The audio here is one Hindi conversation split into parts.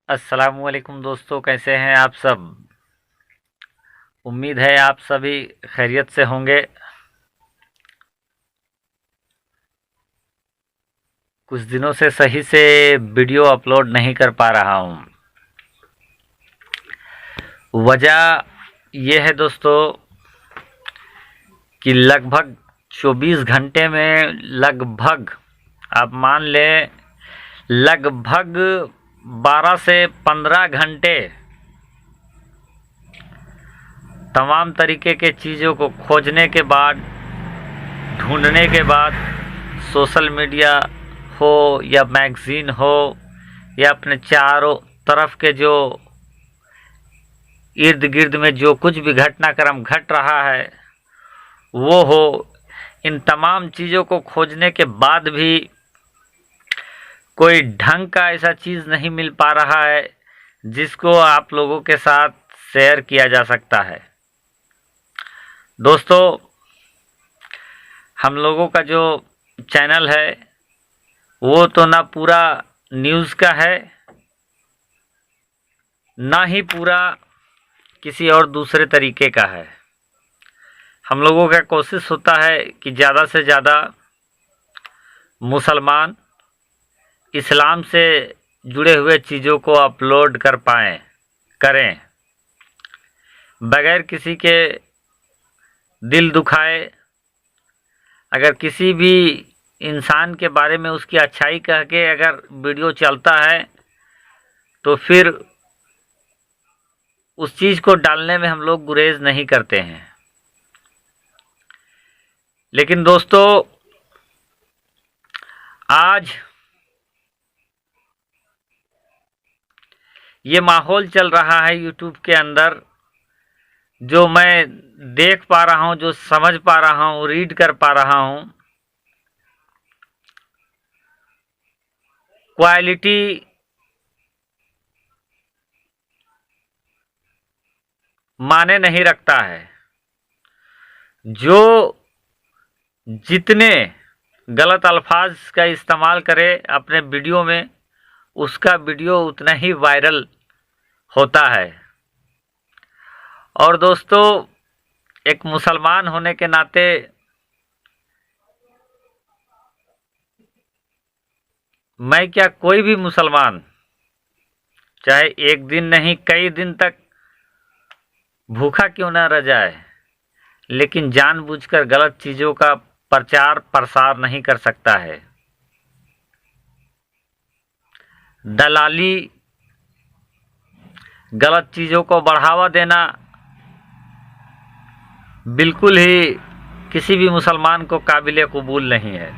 अस्सलामुअलैकुम दोस्तों, कैसे हैं आप सब। उम्मीद है आप सभी खैरियत से होंगे। कुछ दिनों से सही से वीडियो अपलोड नहीं कर पा रहा हूं। वजह यह है दोस्तों कि लगभग 24 घंटे में लगभग आप मान लें लगभग 12 से 15 घंटे तमाम तरीके के चीज़ों को खोजने के बाद, ढूंढने के बाद, सोशल मीडिया हो या मैगज़ीन हो या अपने चारों तरफ के जो इर्द गिर्द में जो कुछ भी घटनाक्रम घट रहा है वो हो, इन तमाम चीज़ों को खोजने के बाद भी कोई ढंग का ऐसा चीज़ नहीं मिल पा रहा है जिसको आप लोगों के साथ शेयर किया जा सकता है। दोस्तों, हम लोगों का जो चैनल है वो तो ना पूरा न्यूज़ का है, ना ही पूरा किसी और दूसरे तरीके का है। हम लोगों का कोशिश होता है कि ज़्यादा से ज़्यादा मुसलमान, इस्लाम से जुड़े हुए चीज़ों को अपलोड करें, बगैर किसी के दिल दुखाए। अगर किसी भी इंसान के बारे में उसकी अच्छाई कह के अगर वीडियो चलता है तो फिर उस चीज़ को डालने में हम लोग गुरेज नहीं करते हैं। लेकिन दोस्तों, आज ये माहौल चल रहा है यूट्यूब के अंदर, जो मैं देख पा रहा हूँ, जो समझ पा रहा हूँ, रीड कर पा रहा हूँ, क्वालिटी माने नहीं रखता है। जो जितने गलत अल्फाज का इस्तेमाल करे अपने वीडियो में, उसका वीडियो उतना ही वायरल होता है। और दोस्तों, एक मुसलमान होने के नाते मैं क्या, कोई भी मुसलमान चाहे एक दिन नहीं कई दिन तक भूखा क्यों ना रह जाए, लेकिन जानबूझकर गलत चीज़ों का प्रचार प्रसार नहीं कर सकता है। दलाली, गलत चीज़ों को बढ़ावा देना बिल्कुल ही किसी भी मुसलमान को काबिल कबूल नहीं है।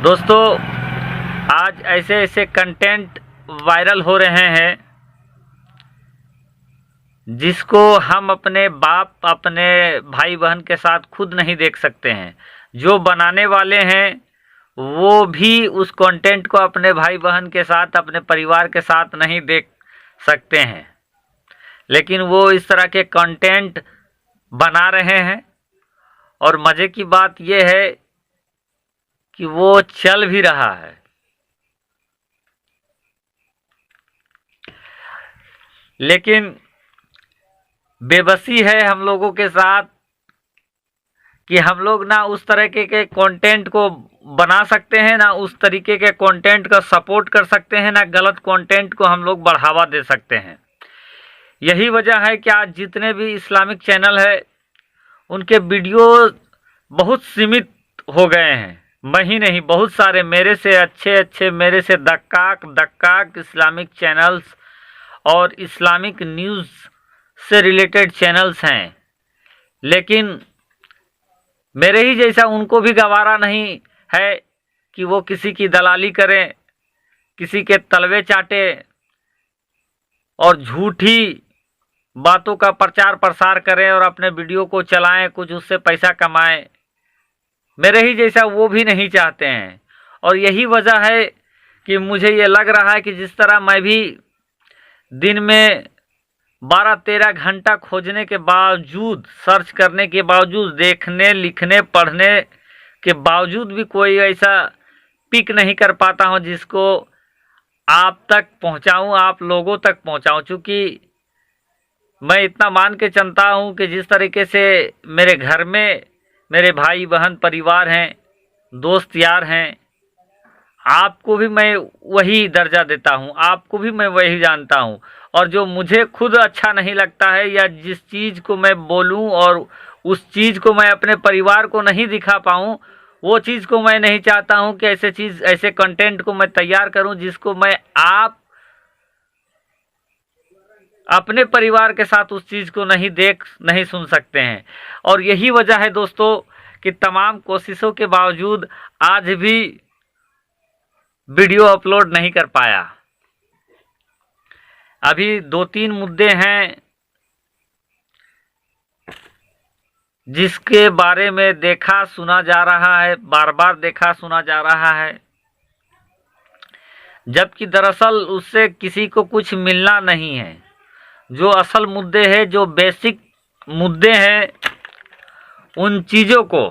दोस्तों, आज ऐसे ऐसे कंटेंट वायरल हो रहे हैं जिसको हम अपने बाप, अपने भाई बहन के साथ खुद नहीं देख सकते हैं। जो बनाने वाले हैं वो भी उस कंटेंट को अपने भाई बहन के साथ, अपने परिवार के साथ नहीं देख सकते हैं, लेकिन वो इस तरह के कंटेंट बना रहे हैं। और मज़े की बात यह है कि वो चल भी रहा है। लेकिन बेबसी है हम लोगों के साथ कि हम लोग ना उस तरह के कंटेंट को बना सकते हैं, ना उस तरीके के कंटेंट का सपोर्ट कर सकते हैं, ना गलत कंटेंट को हम लोग बढ़ावा दे सकते हैं। यही वजह है कि आज जितने भी इस्लामिक चैनल है उनके वीडियो बहुत सीमित हो गए हैं। मैं ही नहीं, बहुत सारे मेरे से अच्छे मेरे से दक्काक इस्लामिक चैनल्स और इस्लामिक न्यूज़ से रिलेटेड चैनल्स हैं, लेकिन मेरे ही जैसा उनको भी गवारा नहीं है कि वो किसी की दलाली करें, किसी के तलवे चाटें और झूठी बातों का प्रचार प्रसार करें और अपने वीडियो को चलाएं, कुछ उससे पैसा कमाएं। मेरे ही जैसा वो भी नहीं चाहते हैं। और यही वजह है कि मुझे ये लग रहा है कि जिस तरह मैं भी दिन में 12-13 घंटा खोजने के बावजूद, सर्च करने के बावजूद, देखने, लिखने, पढ़ने के बावजूद भी कोई ऐसा पिक नहीं कर पाता हूँ जिसको आप तक पहुंचाऊं, आप लोगों तक पहुंचाऊं। चूँकि मैं इतना मान के चलता हूं कि जिस तरीके से मेरे घर में मेरे भाई बहन परिवार हैं, दोस्त यार हैं, आपको भी मैं वही दर्जा देता हूं, आपको भी मैं वही जानता हूं। और जो मुझे खुद अच्छा नहीं लगता है या जिस चीज़ को मैं बोलूं और उस चीज़ को मैं अपने परिवार को नहीं दिखा पाऊं, वो चीज़ को मैं नहीं चाहता हूं कि ऐसे कंटेंट को मैं तैयार करूं जिसको मैं आप अपने परिवार के साथ उस चीज़ को नहीं सुन सकते हैं। और यही वजह है दोस्तों कि तमाम कोशिशों के बावजूद आज भी वीडियो अपलोड नहीं कर पाया। अभी 2-3 मुद्दे हैं जिसके बारे में देखा सुना जा रहा है, बार बार देखा सुना जा रहा है, जबकि दरअसल उससे किसी को कुछ मिलना नहीं है। जो असल मुद्दे हैं, जो बेसिक मुद्दे हैं, उन चीज़ों को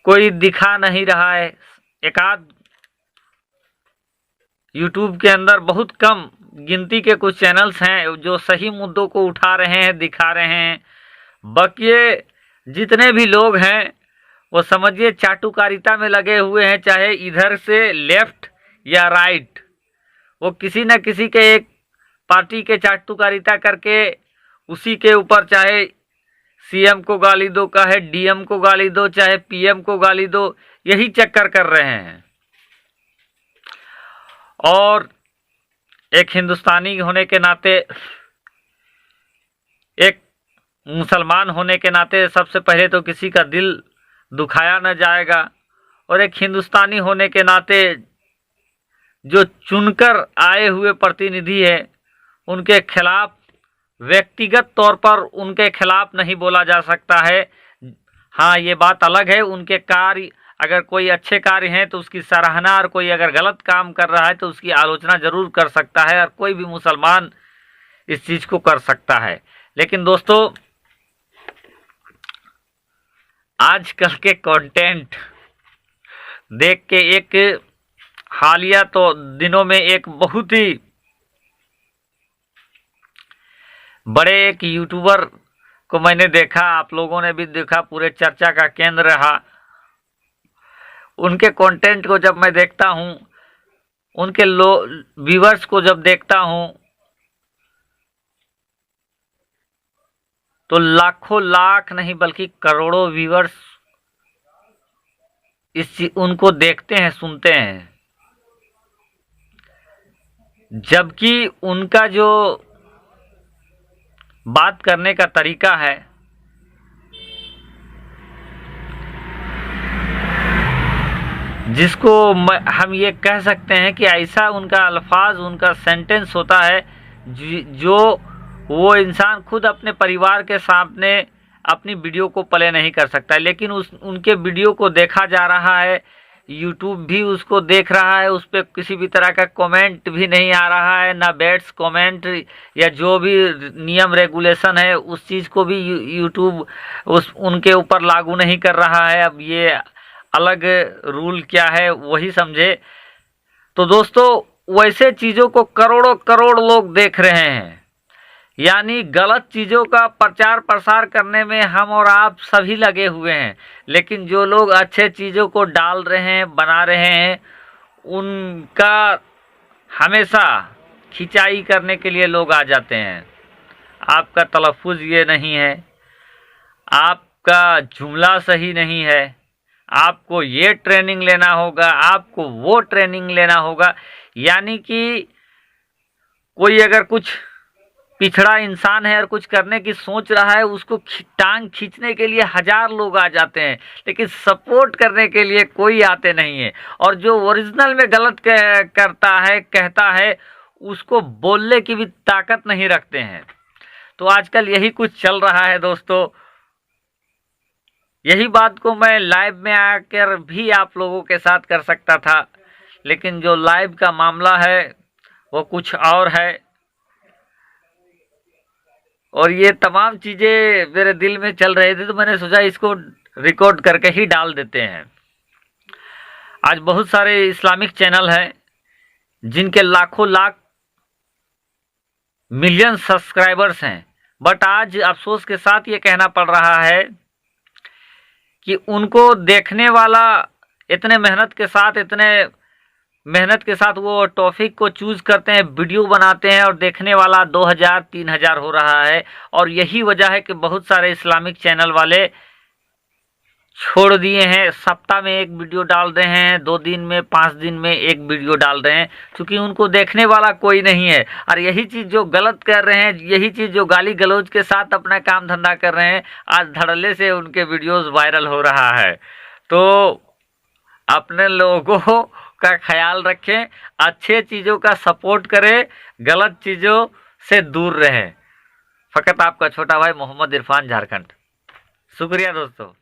कोई दिखा नहीं रहा है। एकाध यूट्यूब के अंदर बहुत कम गिनती के कुछ चैनल्स हैं जो सही मुद्दों को उठा रहे हैं, दिखा रहे हैं। बाकी जितने भी लोग हैं वो समझिए चाटुकारिता में लगे हुए हैं, चाहे इधर से लेफ्ट या राइट, वो किसी न किसी के एक पार्टी के चाटुकारिता करके उसी के ऊपर चाहे सीएम को गाली दो, चाहे डीएम को गाली दो, चाहे पीएम को गाली दो, यही चक्कर कर रहे हैं। और एक हिंदुस्तानी होने के नाते, एक मुसलमान होने के नाते सबसे पहले तो किसी का दिल दुखाया न जाएगा। और एक हिंदुस्तानी होने के नाते जो चुनकर आए हुए प्रतिनिधि है, उनके खिलाफ व्यक्तिगत तौर पर उनके खिलाफ नहीं बोला जा सकता है। हाँ, ये बात अलग है, उनके कार्य अगर कोई अच्छे कार्य हैं तो उसकी सराहना, और कोई अगर गलत काम कर रहा है तो उसकी आलोचना जरूर कर सकता है, और कोई भी मुसलमान इस चीज़ को कर सकता है। लेकिन दोस्तों, आजकल के कंटेंट देख के एक हालिया तो दिनों में एक बहुत ही बड़े एक यूट्यूबर को मैंने देखा, आप लोगों ने भी देखा, पूरे चर्चा का केंद्र रहा। उनके कंटेंट को जब मैं देखता हूं, उनके व्यूअर्स को जब देखता हूं, तो लाखों लाख नहीं बल्कि करोड़ों व्यूअर्स उनको देखते हैं, सुनते हैं। जबकि उनका जो बात करने का तरीका है, जिसको हम ये कह सकते हैं कि ऐसा उनका अल्फाज, उनका सेंटेंस होता है जो वो इंसान खुद अपने परिवार के सामने अपनी वीडियो को प्ले नहीं कर सकता। लेकिन उनके वीडियो को देखा जा रहा है, यूट्यूब भी उसको देख रहा है, उस पर किसी भी तरह का कमेंट भी नहीं आ रहा है, ना बैड्स कमेंट या जो भी नियम रेगुलेशन है उस चीज़ को भी यूट्यूब उनके ऊपर लागू नहीं कर रहा है। अब ये अलग रूल क्या है वही समझे। तो दोस्तों, वैसे चीज़ों को करोड़ों करोड़ लोग देख रहे हैं, यानी गलत चीज़ों का प्रचार प्रसार करने में हम और आप सभी लगे हुए हैं। लेकिन जो लोग अच्छे चीज़ों को डाल रहे हैं, बना रहे हैं, उनका हमेशा खिंचाई करने के लिए लोग आ जाते हैं। आपका तलफ़ुज़ ये नहीं है, आपका जुमला सही नहीं है, आपको ये ट्रेनिंग लेना होगा, आपको वो ट्रेनिंग लेना होगा। यानी कि कोई अगर कुछ पिछड़ा इंसान है और कुछ करने की सोच रहा है, उसको टांग खींचने के लिए 1000 लोग आ जाते हैं, लेकिन सपोर्ट करने के लिए कोई आते नहीं है। और जो ओरिजिनल में गलत करता है, कहता है, उसको बोलने की भी ताकत नहीं रखते हैं। तो आजकल यही कुछ चल रहा है दोस्तों। यही बात को मैं लाइव में आकर भी आप लोगों के साथ कर सकता था, लेकिन जो लाइव का मामला है वो कुछ और है। और ये तमाम चीज़ें मेरे दिल में चल रही थी, तो मैंने सोचा इसको रिकॉर्ड करके ही डाल देते हैं। आज बहुत सारे इस्लामिक चैनल हैं जिनके लाखों लाख मिलियन सब्सक्राइबर्स हैं, बट आज अफसोस के साथ ये कहना पड़ रहा है कि उनको देखने वाला इतने मेहनत के साथ वो टॉपिक को चूज करते हैं, वीडियो बनाते हैं और देखने वाला 2000-3000 हो रहा है। और यही वजह है कि बहुत सारे इस्लामिक चैनल वाले छोड़ दिए हैं। सप्ताह में एक वीडियो डाल रहे हैं, 2 दिन में 5 दिन में एक वीडियो डाल रहे हैं, क्योंकि उनको देखने वाला कोई नहीं है। और यही चीज़ जो गलत कर रहे हैं, यही चीज़ जो गाली गलौज के साथ अपना काम धंधा कर रहे हैं, आज धड़ल्ले से उनके वीडियोस वायरल हो रहा है। तो अपने लोगों का ख्याल रखें, अच्छे चीज़ों का सपोर्ट करें, गलत चीज़ों से दूर रहें। फ़कत आपका छोटा भाई मोहम्मद इरफान, झारखंड। शुक्रिया दोस्तों।